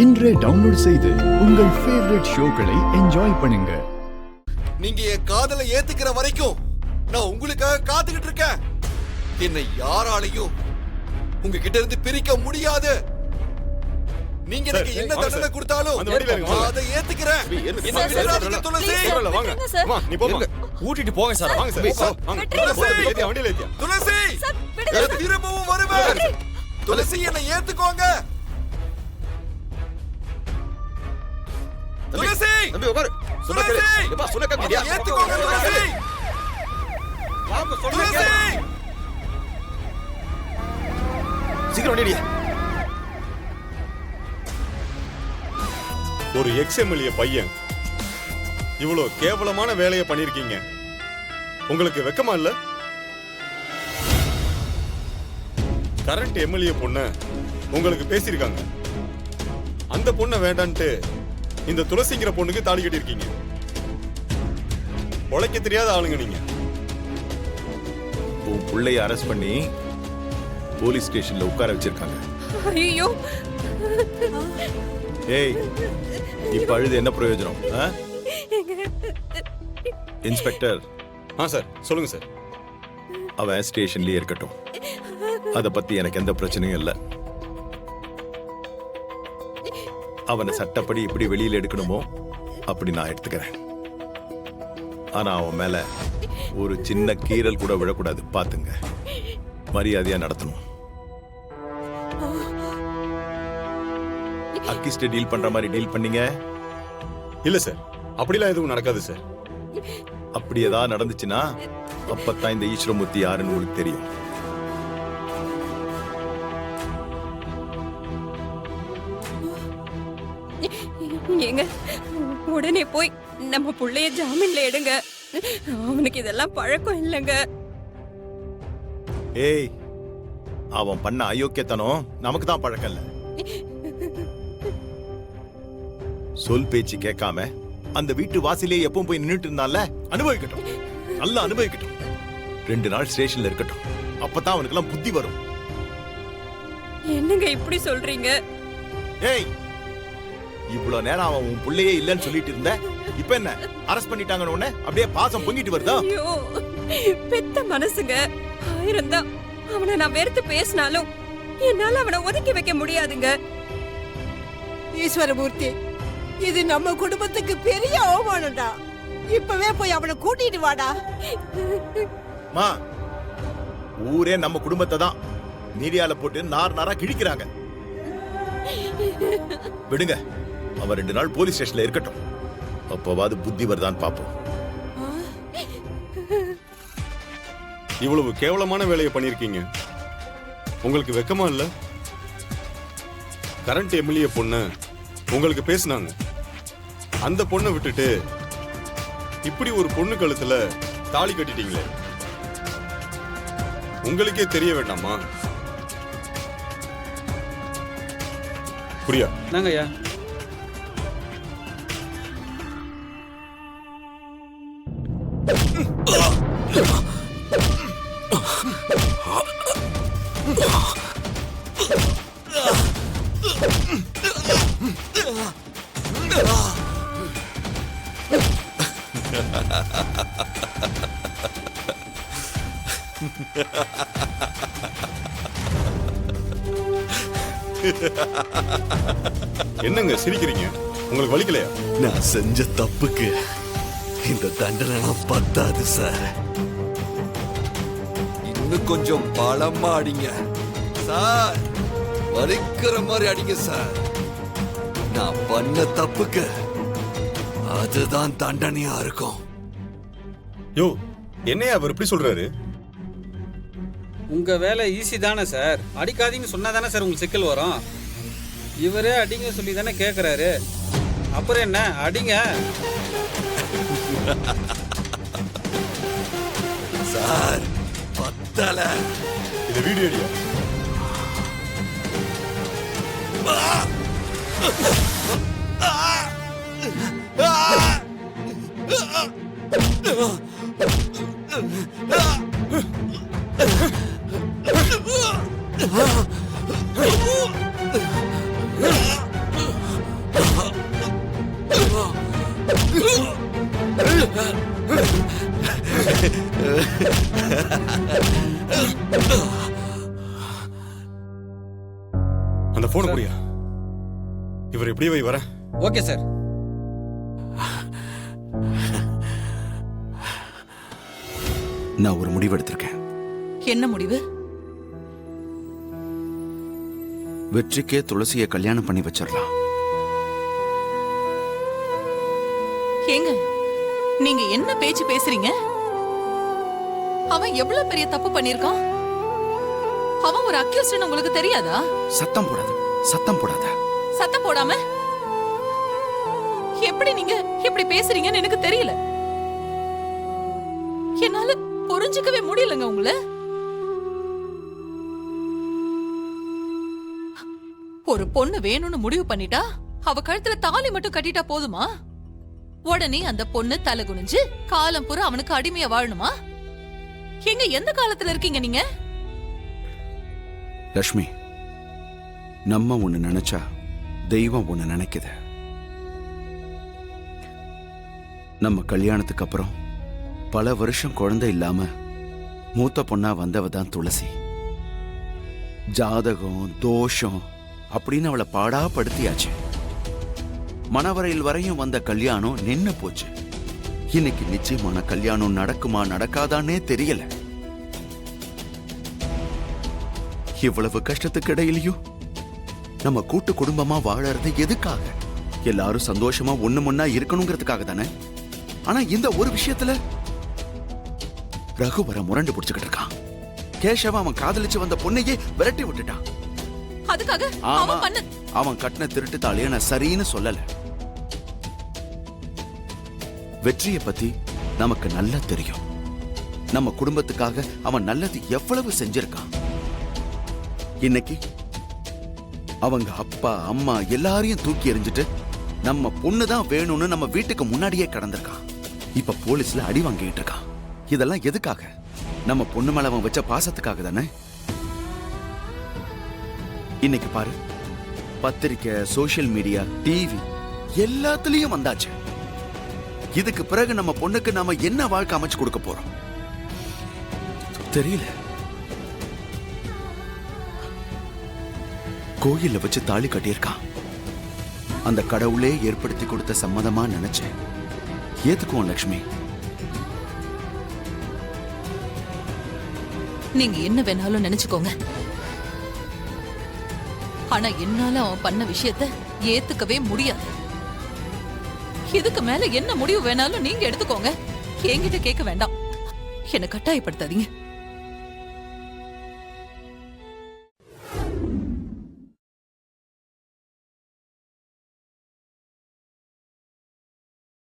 இன்றே டவுன்லோட் செய்து உங்கள் ஃபேவரட் ஷோக்களை என்ஜாய் பண்ணுங்க. நீங்க என் காதலை ஏத்துக்கிற வரைக்கும் நான் உங்களுக்காக காத்துக்கிட்டு இருக்கேன். என்னை யாராலையும் உங்ககிட்ட இருந்து பிரிக்க முடியாது. நீங்க எனக்கு என்ன தண்டனை கொடுத்தாலும் அதை ஏத்துக்கிறேன். கூட்டிட்டு போங்க சார். வாங்க சார். துளசி திரும்பவும் வருவேன். துளசி என்னை ஏத்துக்கோங்க. துளசி ஏத்துக்கோங்க. சீக்கிரம் வண்டியா. ஒரு எக்ஸ்எம்எல்ஏ பையன் இவ்வளவு கேவலமான வேலையை பண்ணிருக்கீங்க. உங்களுக்கு வெக்கமா இல்ல? கரண்ட் எம்எல்ஏ பொண்ண உங்களுக்கு பேசியிருக்காங்க. அந்த பொண்ணை வேண்டான்ட்டு இந்த துளசிங்கிற பொண்ணுக்கு தாலி கட்டிருக்கீங்க. உழைக்க தெரியாத ஆளுங்க நீங்க. உன் பிள்ளைய அரெஸ்ட் பண்ணி போலீஸ் ஸ்டேஷன்ல உட்கார வச்சிருக்காங்க. ஐயோ, ஏய், இப்ப அழுது என்ன பிரயோஜனம்? இன்ஸ்பெக்டர். சார் சொல்லுங்க சார். அவன் ஸ்டேஷன்லயே இருக்கட்டும். அத பத்தி எனக்கு எந்த பிரச்சனையும் இல்லை. அவனை சட்டப்படி எப்படி வெளியில எடுக்கணுமோ அப்படி நான் எடுத்துக்கிறேன். ஆனா அவன் மேல ஒரு சின்ன கீறல் கூட விழக்கூடாது. பாத்துங்க, மரியாதையா நடத்தணும். அக்கிஸ்ட டீல் பண்ற மாதிரி டீல் பண்ணீங்க? இல்ல சார், அப்படிலாம் எதுவும் நடக்காது சார். அப்படி ஏதாவது நடந்துச்சுன்னா அப்பத்தான் இந்த ஈஸ்வரமூர்த்தி யாருன்னு உங்களுக்கு தெரியும். ஏங்க, உடனே போய் நம்ம புள்ளைய ஜாமீன்ல எடுங்க. அவனுக்கு இதெல்லாம் பழக்கம் இல்லைங்க. ஏய், அவன் பண்ண அயோக்கியத்தனம் நமக்கு தான் பழக்கம் இல்ல. சொல் பேச்சு கேட்காம அந்த வீட்டு வாசிலே எப்பவும் போய் நின்னுட்டு இருந்தால, அனுபவிக்கட்டும், நல்லா அனுபவிக்கட்டும். 2 நாள் ஸ்டேஷன்ல இருக்கட்டும். அப்பதான் அவனுக்கு எல்லாம் புத்தி வரும். என்னங்க இப்படி சொல்றீங்க? ஏய், இவ்வளவு நேரம் அவன் உன் பிள்ளையே இல்லைன்னு சொல்லிட்டு இருந்த, இப்ப என்ன அரெஸ்ட் பண்ணிட்டாங்கன்னு உடனே அப்படியே பாசம் பொங்கிட்டு வருதா? ஐயோ, பெத்த மனசுங்க. 1000 தான் அவனை நான் வெறுத்து பேசினாலும் என்னால அவனை ஒதுக்கி வைக்க முடியாதுங்க. ஈஸ்வரமூர்த்தி, இது நம்ம குடும்பத்துக்கு பெரிய அவமானம்டா. இப்பவே போய் அவனை கூட்டிட்டு வாடா. மா, ஊரே நம்ம குடும்பத்தை தான் மீடியால போட்டு நார் நாரா கிழிக்கிறாங்க. விடுங்க, அவன் 2 நாள் போலீஸ் ஸ்டேஷன்ல இருக்கட்டும். அப்பவாது புத்தி வருதான்னு பாப்போம். இவ்வளவு கேவலமான வேலையை பண்ணிருக்கீங்க. உங்களுக்கு வெக்கமா இல்ல? கரண்ட் எம்எல்ஏ பொண்ண உங்களுக்கு பேசினாங்க. அந்த பொண்ணை விட்டுட்டு இப்படி ஒரு பொண்ணு கழுத்துல தாலி கட்டிட்டீங்களே, உங்களுக்கே தெரிய வேண்டாமா? புரியா? நாங்கய்யா. என்னங்க சிரிக்கிறீங்க? உங்களுக்கு வலிக்கலையா? நான் செஞ்ச தப்புக்கு இந்த தண்டனை பத்தாது சார். இன்னும் கொஞ்சம் பலமா அடிங்க சார். வலிக்கிற மாதிரி அடிங்க சார். நான் பண்ண தப்புக்கு அதுதான் தண்டனையா இருக்கும். யோ, என்னையா அவர் இப்படி சொல்றாரு? உங்க வேலை ஈஸி தானே சார். அடிக்காதீங்கன்னு சொன்னா தானே சார் உங்களுக்கு சிக்கல் வரும். இவரே அடிங்க சொல்லி தானே கேட்குறாரு. அப்புறம் என்ன, அடிங்க சார். பத்தல. இந்த வீடியோ அடியா. போன குடியா. இவர் எப்படியே வை வர. Okay sir. நான் ஒரு முடிவு எடுத்திருக்கேன். என்ன முடிவு? வெற்றிக்கே துளசியை கல்யாணம் பண்ணி வச்சிடலாம். ஏங்க, நீங்க என்ன பேச்சு பேசுறீங்க? அவன் எவ்வளவு பெரிய தப்பு பண்ணிருக்கான். அவன் ஒரு அக்யூஸ்ட்னு உங்களுக்கு தெரியாதா? சத்தம் போடாத, சத்தம் போடாத. சத்தம் போடாம எப்படி நீங்க இப்படி பேசுறீங்கன்னு எனக்கு தெரியல. என்னால புரிஞ்சுக்கவே முடியலங்க உங்களை. ஒரு பொண்ணு வேணும்னு முடிவு பண்ணிட்டா அவ கழுத்துல தாலி மட்டும் கட்டிட்டா போதுமா? உடனே அந்த பொண்ணு தலை குனிஞ்சு காலம் பூரா அவனுக்கு அடிமையா வாழணுமா? எங்க எந்த காலத்துல இருக்கீங்க நீங்க? லட்சுமி, நம்ம ஒண்ணு நினைச்சா தெய்வம் ஒண்ணு நினைக்குது. நம்ம கல்யாணத்துக்கு அப்புறம் பல வருஷம் குழந்தை இல்லாம மூத்த பொண்ணா வந்தவ தான் துளசி. ஜாதகம் தோஷம் அப்படின்னு அவளை பாடாப்படுத்தியாச்சு. மணவரையில் வரையும் வந்த கல்யாணம் நின்னு போச்சு. இன்னைக்கு நிச்சயமான கல்யாணம் நடக்குமா நடக்காதானே தெரியல. இவ்வளவு கஷ்டத்துக்கு இடையிலையும் நம்ம கூட்டு குடும்பமா வாழறது எதுக்காக? எல்லாரும் சந்தோஷமா ஒண்ணு முன்னா இருக்கணுங்கிறதுக்காக தானே. ஆனா இந்த ஒரு விஷயத்துல ரகுவர முரண்டு பிடிச்சுக்கிட்டு இருக்கான். கேசவ அவன் காதலிச்சு வந்த பொண்ணையே விரட்டி விட்டுட்டான். அதுக்காக ஆமா, அவன் கட்டின திருட்டு தாலிய நான் சரின்னு சொல்லல. வெற்றியை பத்தி நமக்கு நல்லா தெரியும். நம்ம குடும்பத்துக்காக அவன் நல்லது எவ்வளவு செஞ்சிருக்கான். இன்னைக்கு அவங்க அப்பா அம்மா எல்லாரையும் தூக்கி எறிஞ்சிட்டு நம்ம பொண்ணுதான் வேணும்னு நம்ம வீட்டுக்கு முன்னாடியே கடந்திருக்கான். இப்ப போலீஸ்ல அடி வாங்கிட்டு இருக்கான். இதெல்லாம் எதுக்காக? நம்ம பொண்ணு மேல அவன் வச்ச பாசத்துக்காக தானே. இன்னைக்கு பாரு, பத்திரிக்கை, சோசியல் மீடியா, டிவி எல்லாத்துலயும் வந்தாச்சு. இதுக்கு பிறகு நம்ம பொண்ணுக்கு நாம என்ன வாழ்க்கை அமைச்சு கொடுக்க போறோம் தெரியல. கோயில்ல வச்சு தாலி கட்டியிருக்கான். அந்த கடவுளே ஏற்படுத்தி கொடுத்த சம்மதமா நினைச்சேன். ஏத்துக்குவோம் லட்சுமி. நீங்க என்ன வேணாலும் நினைச்சுக்கோங்க. ஆனா என்னால அவன் பண்ண விஷயத்த ஏத்துக்கவே முடியாது. இதுக்கு மேல என்ன முடிவு வேணாலும் நீங்க எடுத்துக்கோங்க. என்கிட்ட கேட்க வேண்டாம். என்ன கட்டாயப்படுத்தாதீங்க.